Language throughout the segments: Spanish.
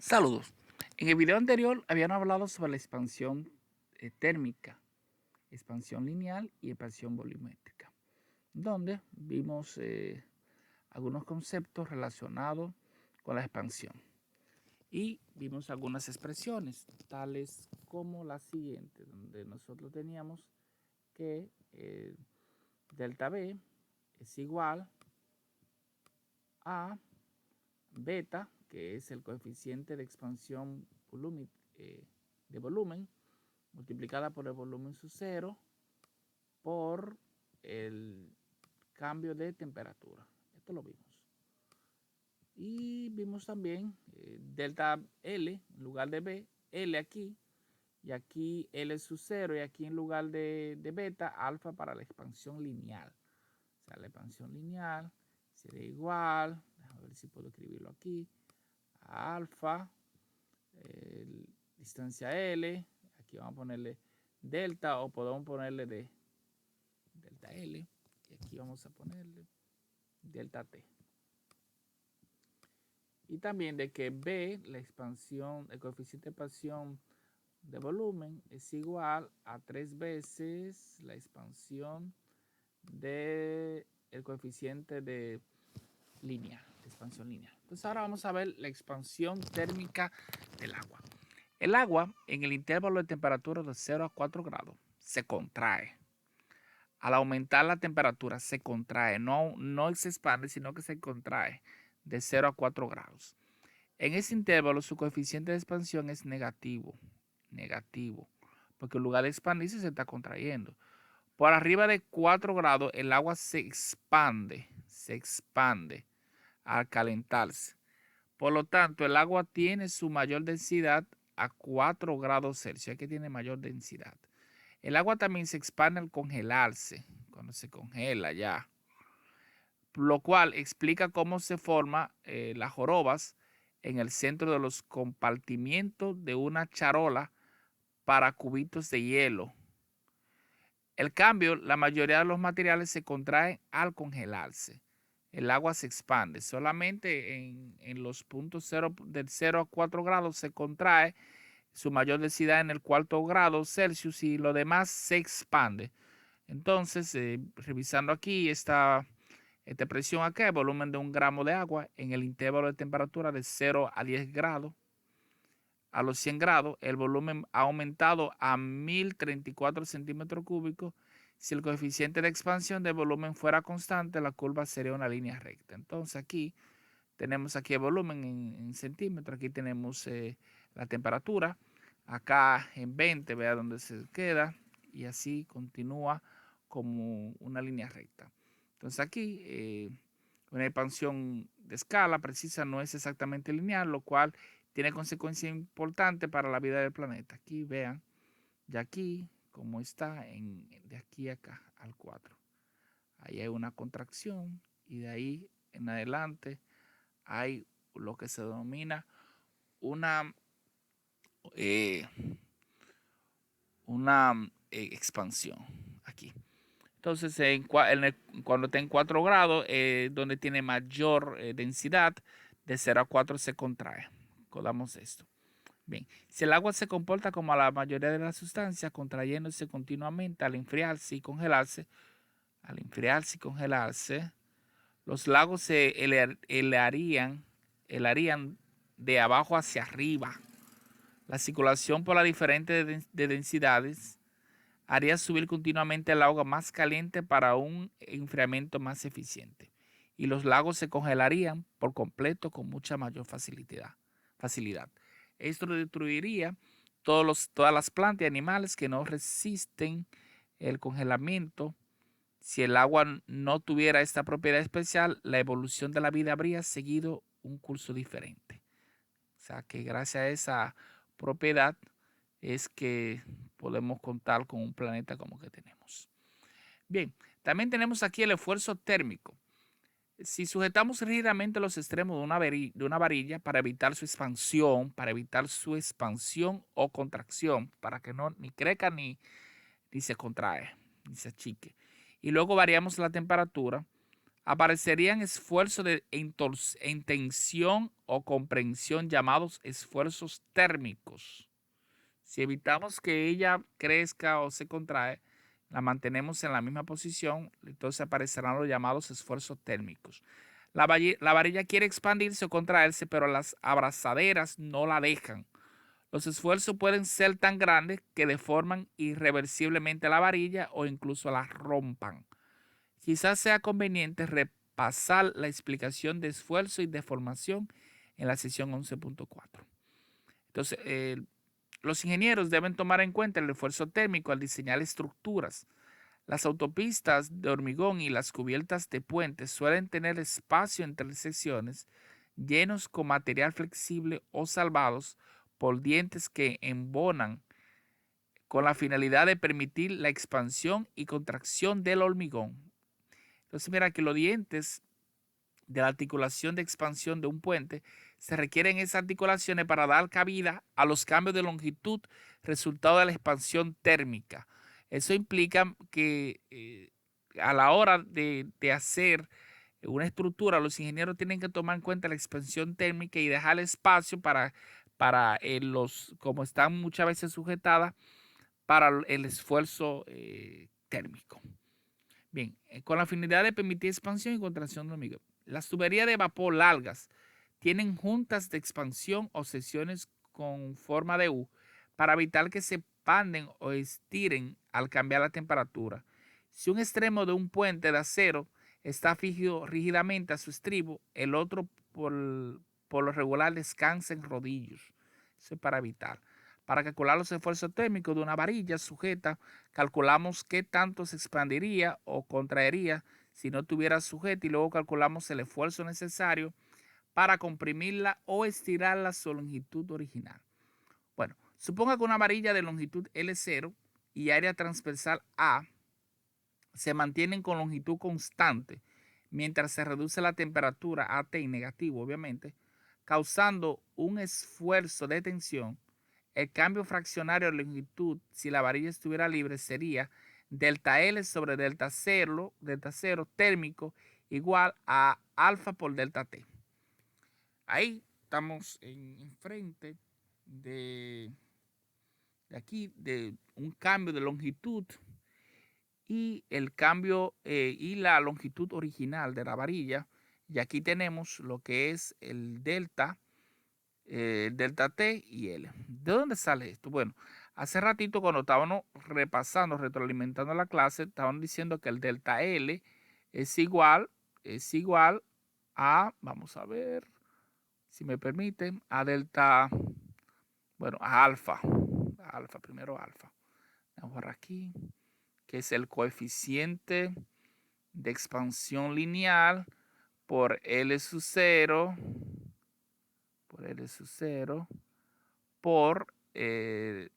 Saludos. En el video anterior habíamos hablado sobre la expansión térmica, expansión lineal y expansión volumétrica, donde vimos algunos conceptos relacionados con la expansión y vimos algunas expresiones, tales como la siguiente, donde nosotros teníamos que delta B es igual a beta, que es el coeficiente de expansión de volumen, multiplicada por el volumen sub cero por el cambio de temperatura. Esto lo vimos. Y vimos también delta L en lugar de B, L aquí, y aquí L sub cero, y aquí en lugar de beta, alfa para la expansión lineal. O sea, la expansión lineal sería igual, déjame ver si puedo escribirlo aquí, a alfa, distancia L, aquí vamos a ponerle delta o podemos ponerle de delta L y aquí vamos a ponerle delta T. Y también de que B, la expansión, el coeficiente de expansión de volumen es igual a 3 veces la expansión del coeficiente de lineal, de expansión lineal. Entonces ahora vamos a ver la expansión térmica del agua. El agua en el intervalo de temperatura de 0 a 4 grados se contrae. Al aumentar la temperatura se contrae, no se expande, sino que se contrae de 0 a 4 grados. En ese intervalo su coeficiente de expansión es negativo, porque en lugar de expandirse se está contrayendo. Por arriba de 4 grados el agua se expande al calentarse. Por lo tanto, el agua tiene su mayor densidad a 4 grados Celsius, es que tiene mayor densidad. El agua también se expande al congelarse, cuando se congela ya, lo cual explica cómo se forman las jorobas en el centro de los compartimientos de una charola para cubitos de hielo. El cambio, la mayoría de los materiales se contraen al congelarse. El agua se expande. Solamente en los puntos del 0 a 4 grados se contrae su mayor densidad en el 4 grado Celsius y lo demás se expande. Entonces, revisando aquí esta presión acá, el volumen de 1 gramo de agua en el intervalo de temperatura de 0 a 10 grados. A los 100 grados, el volumen ha aumentado a 1034 centímetros cúbicos. Si el coeficiente de expansión del volumen fuera constante, la curva sería una línea recta. Entonces aquí tenemos aquí el volumen en centímetros, aquí tenemos la temperatura, acá en 20, vea dónde se queda, y así continúa como una línea recta. Entonces aquí una expansión de escala precisa no es exactamente lineal, lo cual tiene consecuencias importantes para la vida del planeta. Aquí vean, ya aquí, como está de aquí a acá al 4. Ahí hay una contracción y de ahí en adelante hay lo que se denomina una expansión aquí. Entonces, cuando está en 4 grados, donde tiene mayor densidad, de 0 a 4 se contrae. Recordamos esto. Bien, si el agua se comporta como la mayoría de las sustancias, contrayéndose continuamente al enfriarse y congelarse, los lagos se helarían de abajo hacia arriba. La circulación por las diferentes densidades haría subir continuamente el agua más caliente para un enfriamiento más eficiente. Y los lagos se congelarían por completo con mucha mayor facilidad. Esto destruiría todas las plantas y animales que no resisten el congelamiento. Si el agua no tuviera esta propiedad especial, la evolución de la vida habría seguido un curso diferente. O sea que gracias a esa propiedad es que podemos contar con un planeta como que tenemos. Bien, también tenemos aquí el esfuerzo térmico. Si sujetamos rígidamente los extremos de una varilla para evitar su expansión, o contracción, para que no ni crezca ni se contrae, ni se achique. Y luego variamos la temperatura. aparecerían esfuerzos de intención o comprensión llamados esfuerzos térmicos. Si evitamos que ella crezca o se contrae, la mantenemos en la misma posición, entonces aparecerán los llamados esfuerzos térmicos. La varilla quiere expandirse o contraerse, pero las abrazaderas no la dejan. Los esfuerzos pueden ser tan grandes que deforman irreversiblemente la varilla o incluso la rompan. Quizás sea conveniente repasar la explicación de esfuerzo y deformación en la sesión 11.4. Entonces, los ingenieros deben tomar en cuenta el esfuerzo térmico al diseñar estructuras. Las autopistas de hormigón y las cubiertas de puentes suelen tener espacio entre secciones llenos con material flexible o salvados por dientes que embonan con la finalidad de permitir la expansión y contracción del hormigón. Entonces mira que los dientes de la articulación de expansión de un puente se requieren esas articulaciones para dar cabida a los cambios de longitud resultado de la expansión térmica. Eso implica que a la hora de hacer una estructura, los ingenieros tienen que tomar en cuenta la expansión térmica y dejar espacio para como están muchas veces sujetadas, para el esfuerzo térmico. Bien, con la finalidad de permitir expansión y contracción de hormigón. Las tuberías de vapor largas tienen juntas de expansión o secciones con forma de U para evitar que se expanden o estiren al cambiar la temperatura. Si un extremo de un puente de acero está fijo rígidamente a su estribo, el otro por lo regular descansa en rodillos. Eso es para evitar. Para calcular los esfuerzos térmicos de una varilla sujeta, calculamos qué tanto se expandiría o contraería si no tuviera sujeta y luego calculamos el esfuerzo necesario para comprimirla o estirarla a su longitud original. Bueno, suponga que una varilla de longitud L0 y área transversal A se mantienen con longitud constante mientras se reduce la temperatura a T negativo, obviamente, causando un esfuerzo de tensión. El cambio fraccionario de longitud, si la varilla estuviera libre, sería delta L sobre delta cero térmico igual a alfa por delta T. Ahí estamos en frente de aquí de un cambio de longitud y el cambio y la longitud original de la varilla. Y aquí tenemos lo que es el delta T y L. ¿De dónde sale esto? Bueno, hace ratito cuando estábamos repasando, retroalimentando la clase, estaban diciendo que el delta L es igual a, vamos a ver, si me permiten, a delta, bueno, a alfa, primero alfa. Vamos a ver aquí, que es el coeficiente de expansión lineal por L sub 0, por el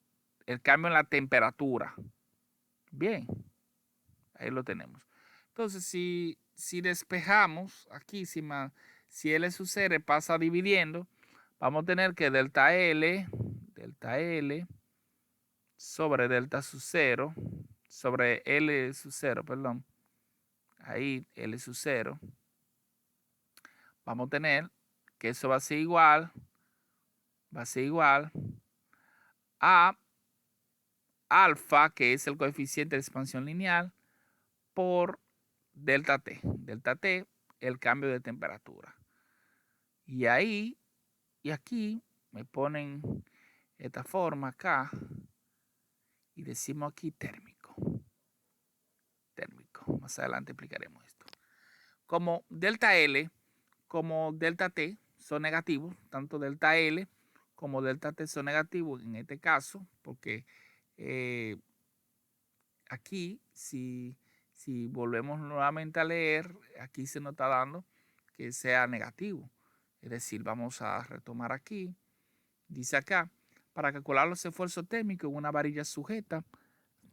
cambio en la temperatura. Bien, ahí lo tenemos. Entonces, si despejamos aquí, si L sub 0 pasa dividiendo, vamos a tener que delta L sobre delta sub 0, sobre L sub 0, perdón, ahí L sub 0, vamos a tener que eso va a ser igual a alfa, que es el coeficiente de expansión lineal, por delta T. Delta T, el cambio de temperatura. Y ahí, y aquí, me ponen esta forma acá, y decimos aquí térmico. Térmico. Más adelante explicaremos esto. Como delta L, como delta T son negativos, tanto delta L como delta T son negativos en este caso, porque aquí, si volvemos nuevamente a leer, aquí se nos está dando que sea negativo. Es decir, vamos a retomar aquí. Dice acá, para calcular los esfuerzos térmicos en una varilla sujeta,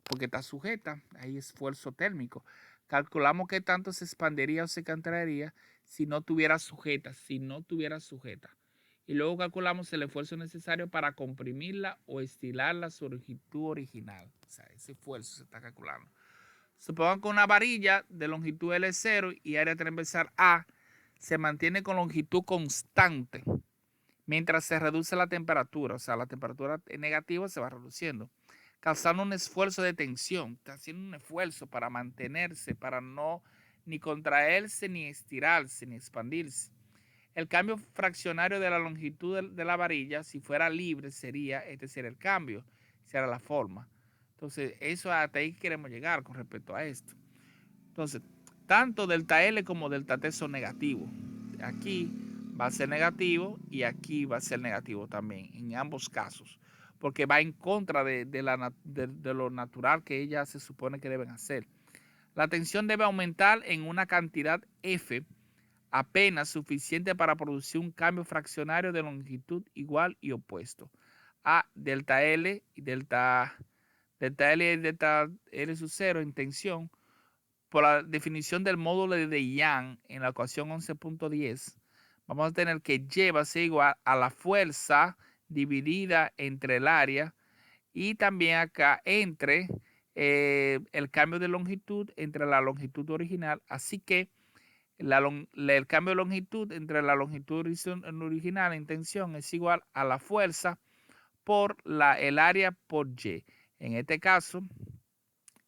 porque está sujeta, hay esfuerzo térmico. Calculamos qué tanto se expandiría o se contraería si no tuviera sujeta, Y luego calculamos el esfuerzo necesario para comprimirla o estirarla a su longitud original. O sea, ese esfuerzo se está calculando. Supongan que una varilla de longitud L0 y área transversal A se mantiene con longitud constante mientras se reduce la temperatura. O sea, la temperatura negativa se va reduciendo, causando un esfuerzo de tensión. Está haciendo un esfuerzo para mantenerse, para no ni contraerse, ni estirarse, ni expandirse. El cambio fraccionario de la longitud de la varilla, si fuera libre, sería el cambio, será la forma. Entonces, eso hasta ahí queremos llegar con respecto a esto. Entonces, tanto delta L como delta T son negativos. Aquí va a ser negativo y aquí va a ser negativo también, en ambos casos, porque va en contra de lo natural que ellas se supone que deben hacer. La tensión debe aumentar en una cantidad F apenas suficiente para producir un cambio fraccionario de longitud igual y opuesto a delta L y delta L y delta L sub 0 en tensión. Por la definición del módulo de Young en la ecuación 11.10, vamos a tener que Y va a ser igual a la fuerza dividida entre el área y también acá entre el cambio de longitud entre la longitud original. Así que el cambio de longitud entre la longitud original en tensión es igual a la fuerza por el área por Y. En este caso,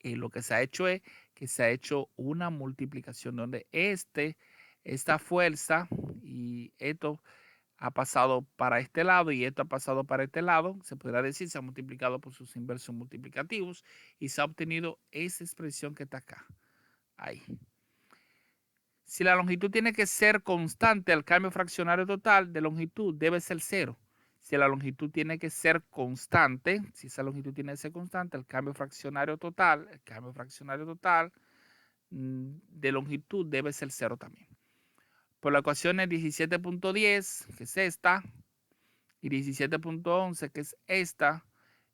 lo que se ha hecho es que se ha hecho una multiplicación donde esta fuerza y esto ha pasado para este lado y esto ha pasado para este lado. Se podrá decir, se ha multiplicado por sus inversos multiplicativos y se ha obtenido esa expresión que está acá. Ahí. Si la longitud tiene que ser constante, el cambio fraccionario total de longitud debe ser 0. Si la longitud tiene que ser constante, si esa longitud tiene que ser constante, el cambio fraccionario total de longitud debe ser 0 también. Por la ecuación 17.10, que es esta, y 17.11, que es esta,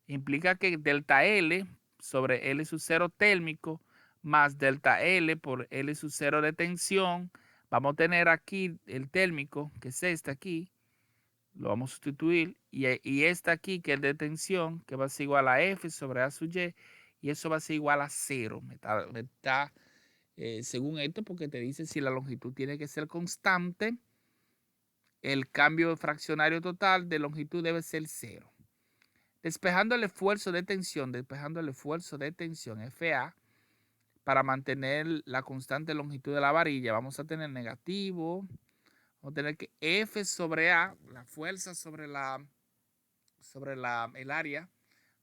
implica que delta L sobre L sub 0 térmico más delta L por L sub 0 de tensión. Vamos a tener aquí el térmico, que es este aquí, lo vamos a sustituir, y esta aquí, que es de tensión, que va a ser igual a F sobre A sub Y eso va a ser igual a 0. Según esto, porque te dice si la longitud tiene que ser constante, el cambio fraccionario total de longitud debe ser 0. Despejando el esfuerzo de tensión, FA, para mantener la constante longitud de la varilla, vamos a tener negativo, vamos a tener que F sobre A, la fuerza sobre el área,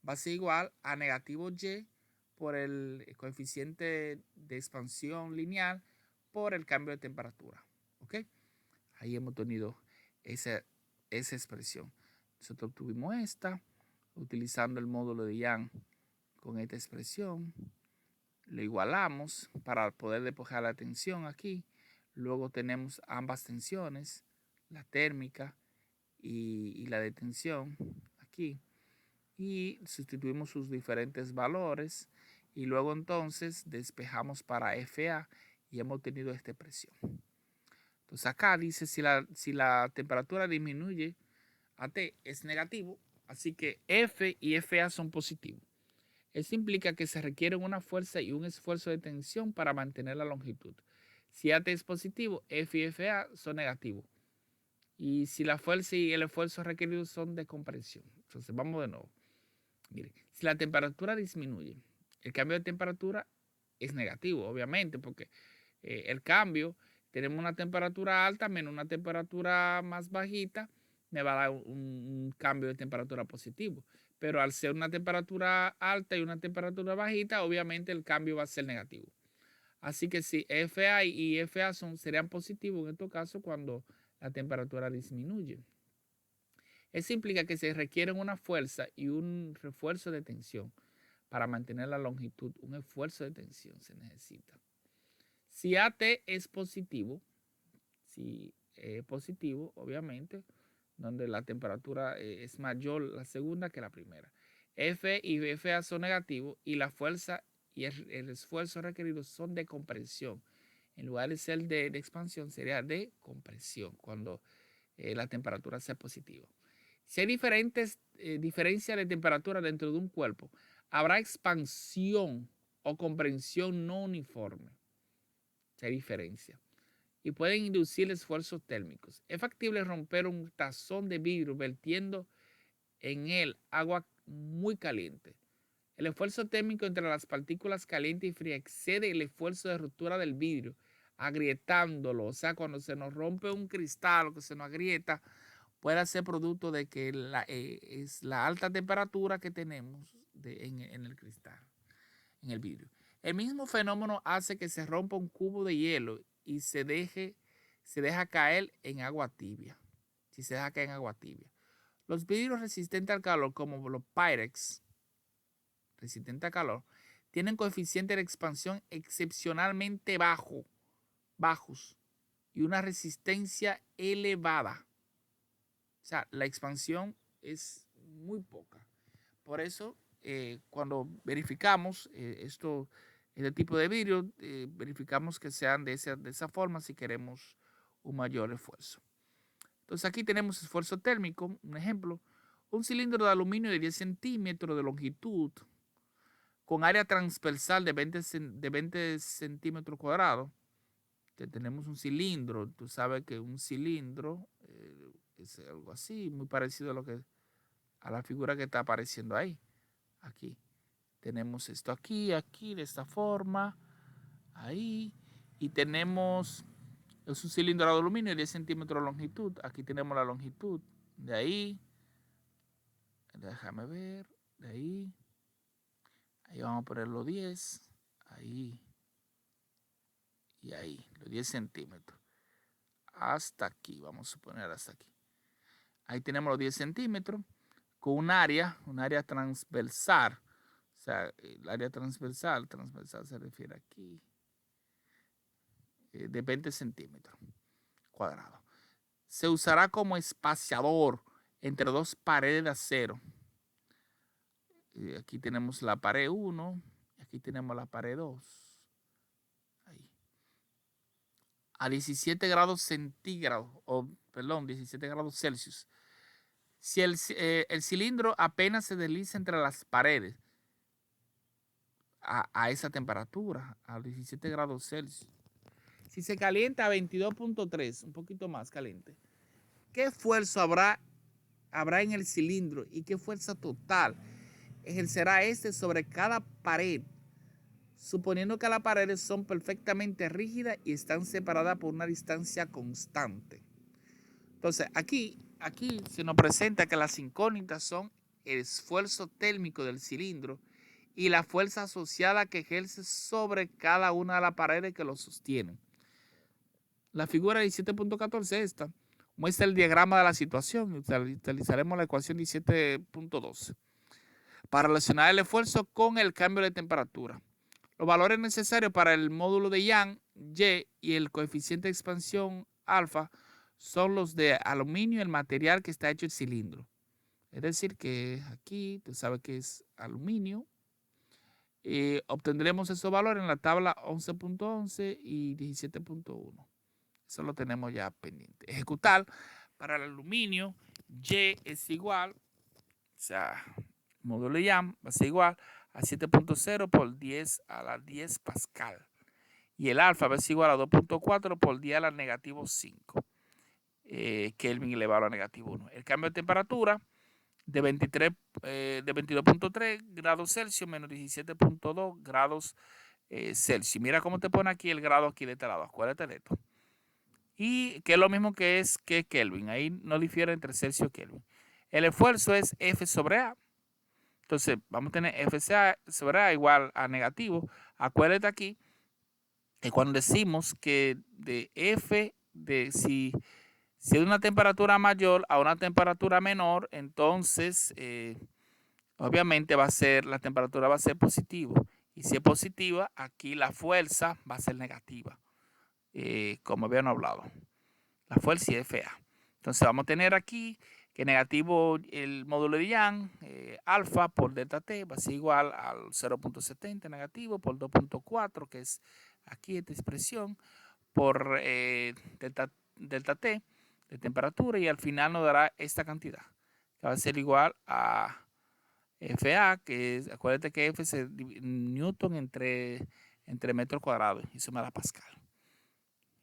va a ser igual a negativo Y por el coeficiente de expansión lineal por el cambio de temperatura. ¿Ok? Ahí hemos tenido esa expresión. Nosotros obtuvimos esta utilizando el módulo de Young con esta expresión. Lo igualamos para poder despejar la tensión aquí. Luego tenemos ambas tensiones, la térmica y la de tensión aquí. Y sustituimos sus diferentes valores. Y luego entonces despejamos para FA y hemos obtenido esta expresión. Entonces acá dice si la temperatura disminuye a T es negativo, así que F y FA son positivos. Eso implica que se requiere una fuerza y un esfuerzo de tensión para mantener la longitud. Si AT es positivo, F y FA son negativos. Y si la fuerza y el esfuerzo requeridos son de compresión. Entonces vamos de nuevo. Miren, si la temperatura disminuye, el cambio de temperatura es negativo, obviamente, porque el cambio, tenemos una temperatura alta menos una temperatura más bajita, me va a dar un cambio de temperatura positivo. Pero al ser una temperatura alta y una temperatura bajita, obviamente el cambio va a ser negativo. Así que si FA y FA serían positivos en estos casos cuando la temperatura disminuye. Eso implica que se requiere una fuerza y un refuerzo de tensión para mantener la longitud. Un esfuerzo de tensión se necesita. Si AT es positivo, obviamente, donde la temperatura es mayor la segunda que la primera. F y FA son negativos y la fuerza y el esfuerzo requerido son de compresión. En lugar de ser de expansión, sería de compresión cuando la temperatura sea positiva. Si hay diferencias de temperatura dentro de un cuerpo, habrá expansión o comprensión no uniforme. Hay diferencia. Y pueden inducir esfuerzos térmicos. Es factible romper un tazón de vidrio vertiendo en él agua muy caliente. El esfuerzo térmico entre las partículas calientes y frías excede el esfuerzo de ruptura del vidrio, agrietándolo. O sea, cuando se nos rompe un cristal o que se nos agrieta, puede ser producto de que es la alta temperatura que tenemos en el cristal, en el vidrio. El mismo fenómeno hace que se rompa un cubo de hielo y se deja caer en agua tibia. Si se deja caer en agua tibia. Los vidrios resistentes al calor, como los Pyrex, resistentes al calor, tienen coeficiente de expansión excepcionalmente bajos y una resistencia elevada. O sea, la expansión es muy poca. Por eso, cuando verificamos este tipo de vidrio, verificamos que sean de esa forma si queremos un mayor esfuerzo. Entonces aquí tenemos esfuerzo térmico, un ejemplo, un cilindro de aluminio de 10 centímetros de longitud con área transversal de 20 centímetros cuadrados. Tenemos un cilindro, tú sabes que un cilindro es algo así, muy parecido a la figura que está apareciendo ahí. Aquí tenemos esto aquí, de esta forma, ahí, y tenemos, es un cilindro de aluminio de 10 centímetros de longitud. Aquí tenemos la longitud de ahí, déjame ver, de ahí vamos a poner los 10, ahí y ahí, los 10 centímetros, hasta aquí, vamos a poner hasta aquí. Ahí tenemos los 10 centímetros con un área transversal. O sea, el área transversal se refiere aquí, de 20 centímetros cuadrados. Se usará como espaciador entre dos paredes de acero. Aquí tenemos la pared 1 y aquí tenemos la pared 2. Ahí. A 17 grados centígrados, o perdón, 17 grados Celsius. Si el cilindro apenas se desliza entre las paredes a esa temperatura, a 17 grados Celsius. Si se calienta a 22.3, un poquito más caliente, ¿qué esfuerzo habrá en el cilindro y qué fuerza total ejercerá este sobre cada pared, suponiendo que las paredes son perfectamente rígidas y están separadas por una distancia constante? Entonces, aquí se nos presenta que las incógnitas son el esfuerzo térmico del cilindro y la fuerza asociada que ejerce sobre cada una de las paredes que lo sostienen. La figura 17.14 esta muestra el diagrama de la situación. Utilizaremos la ecuación 17.12 para relacionar el esfuerzo con el cambio de temperatura. Los valores necesarios para el módulo de Young, Y, y el coeficiente de expansión alfa son los de aluminio, el material que está hecho el cilindro. Es decir, que aquí, tú sabes que es aluminio. Obtendremos esos valores en la tabla 11.11 y 17.1. Eso lo tenemos ya pendiente. Ejecutar para el aluminio, Y es igual, o sea, módulo YAM va a ser igual a 7.0 por 10 a la 10 pascal. Y el alfa va a ser igual a 2.4 por 10 a la negativo 5. Kelvin elevado a negativo 1. El cambio de temperatura de 22.3 grados Celsius menos 17.2 grados Celsius. Mira cómo te pone aquí el grado aquí de este lado. Acuérdate de esto. Y que es lo mismo que Kelvin. Ahí no difiere entre Celsius y Kelvin. El esfuerzo es F sobre A. Entonces vamos a tener F sobre A igual a negativo. Acuérdate aquí que cuando decimos que de F, si es una temperatura mayor a una temperatura menor, entonces obviamente la temperatura va a ser positiva. Y si es positiva, aquí la fuerza va a ser negativa. Como habían hablado. La fuerza es FA. Entonces vamos a tener aquí que negativo el módulo de Young, alfa por delta T va a ser igual al 0.70 negativo por 2.4, que es aquí esta expresión, por delta T de temperatura, y al final nos dará esta cantidad, que va a ser igual a FA, acuérdate que F es Newton entre metros cuadrados, y eso me da Pascal.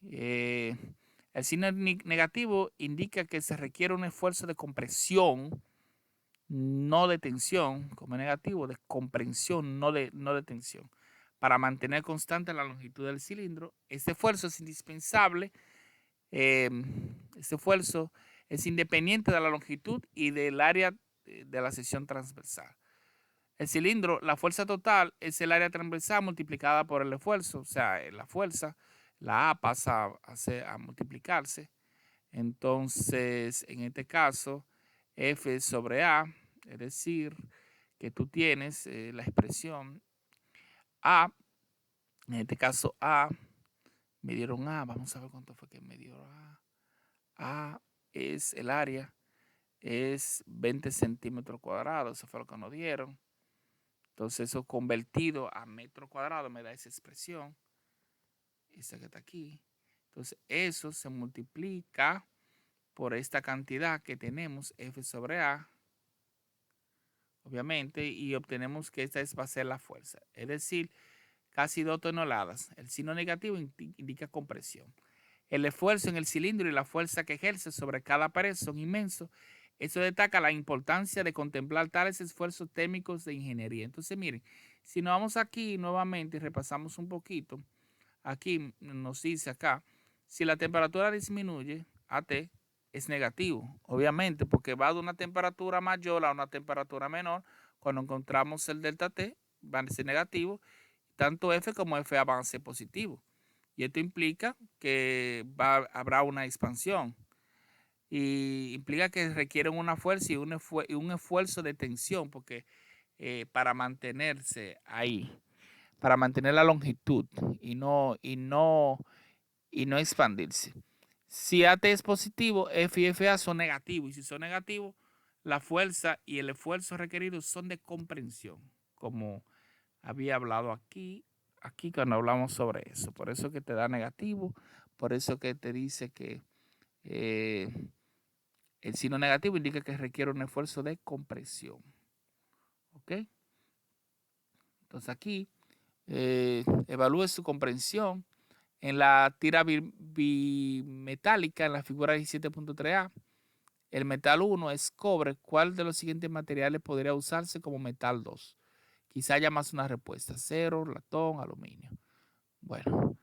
El signo negativo indica que se requiere un esfuerzo de compresión, no de tensión, como negativo, de comprensión, no de tensión, para mantener constante la longitud del cilindro. Este esfuerzo es indispensable. Este esfuerzo es independiente de la longitud y del área de la sección transversal. El cilindro, la fuerza total es el área transversal multiplicada por el esfuerzo, o sea, la fuerza, la A pasa a multiplicarse. Entonces, en este caso, F sobre A, es decir, que tú tienes la expresión A, en este caso A, me dieron A, vamos a ver cuánto fue que me dio A. A es el área, es 20 centímetros cuadrados, eso fue lo que nos dieron. Entonces eso convertido a metro cuadrado me da esa expresión, esa que está aquí. Entonces eso se multiplica por esta cantidad que tenemos, F sobre A, obviamente, y obtenemos que esta va a ser la fuerza. Es decir, casi 2 toneladas. El signo negativo indica compresión. El esfuerzo en el cilindro y la fuerza que ejerce sobre cada pared son inmensos. Eso destaca la importancia de contemplar tales esfuerzos térmicos de ingeniería. Entonces, miren, si nos vamos aquí nuevamente y repasamos un poquito, aquí nos dice acá, si la temperatura disminuye, AT es negativo, obviamente, porque va de una temperatura mayor a una temperatura menor. Cuando encontramos el delta T, va a ser negativo. Tanto F como FA van a ser positivos. Y esto implica que habrá una expansión. Y implica que requieren una fuerza y un esfuerzo de tensión, porque para mantenerse ahí, para mantener la longitud y no expandirse. Si AT es positivo, F y FA son negativos. Y si son negativos, la fuerza y el esfuerzo requeridos son de comprensión, como había hablado aquí cuando hablamos sobre eso. Por eso que te da negativo, por eso que te dice que el signo negativo indica que requiere un esfuerzo de compresión. ¿Ok? Entonces aquí evalúe su comprensión en la tira bimetálica en la figura 17.3a. El metal 1 es cobre. ¿Cuál de los siguientes materiales podría usarse como metal 2? Quizá haya más una respuesta: acero, latón, aluminio. Bueno.